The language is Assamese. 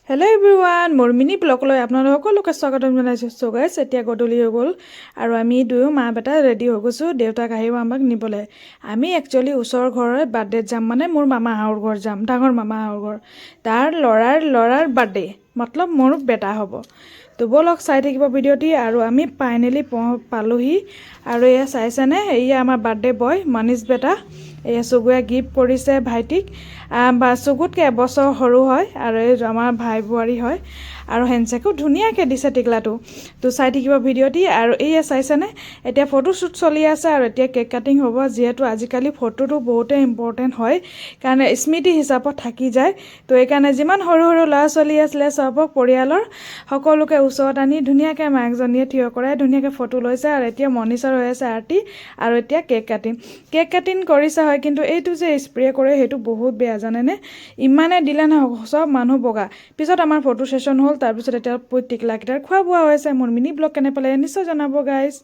হেল্ল' এভৰিৱান মোৰ মিনি ব্লগলৈ আপোনালোক সকলোকে স্বাগতম জনাইছোঁ। চ' গাইছ এতিয়া গধূলি হৈ গ'ল আৰু আমি দুয়ো মা বেটা ৰেডি হৈ গৈছোঁ। দেউতাক আহিব আমাক নিবলৈ। আমি একচুৱেলি ওচৰৰ ঘৰৰ বাৰ্থডেত যাম, মানে মোৰ মামাহঁতৰ ঘৰ যাম, ডাঙৰ মামাহঁতৰ ঘৰ। তাৰ ল'ৰাৰ বাৰ্থডে, মতলব মোৰ বেটা হ'ব। তো ব'লক চাই থাকিব ভিডিঅ'টি। আৰু আমি ফাইনেলি পালোহি। আৰু এয়া চাইছেনে, এয়া আমাৰ বাৰ্থডে বয় মানিছ বেটা। এয়া চুগুৱে গিফ্ট কৰিছে ভাইটিক। বা চুগুতকৈ এবছৰ সৰু হয় আৰু এই আমাৰ ভাই বোৱাৰী হয়। আৰু হেণ্ডছেকো ধুনীয়াকৈ দিছে টিকলাটো। তো চাই থাকিব ভিডিঅ'টি। আৰু এয়া চাইছেনে, এতিয়া ফটোশ্বুট চলি আছে আৰু এতিয়া কেক কাটিং হ'ব। যিহেতু আজিকালি ফটোটো বহুতেই ইম্পৰ্টেণ্ট হয়, কাৰণে স্মৃতি হিচাপত থাকি যায়। তো এইকাৰণে যিমান সৰু সৰু ল'ৰা ছোৱালী আছিলে চবক পৰিয়ালৰ সকলোকে ওচৰত আনি ধুনীয়াকৈ মাকজনীয়ে থিয় কৰাই ধুনীয়াকৈ ফটো লৈছে। আৰু এতিয়া মনিষৰ হৈ আছে আৰতি। আৰু এতিয়া কেক কাটিং কৰিছে হয়, কিন্তু এইটো যে স্প্ৰে কৰে সেইটো বহুত বেয়া জানেনে। ইমানে দিলে নহয় চব মানুহ বগা। পিছত আমাৰ ফটো ছেশ্যন হ'ল, তাৰপিছত এতিয়া টিকলাকেইটাৰ খোৱা বোৱা হৈছে। মোৰ মিনি ব্লগ কেনে পালে নিশ্চয় জনাব গাইজ।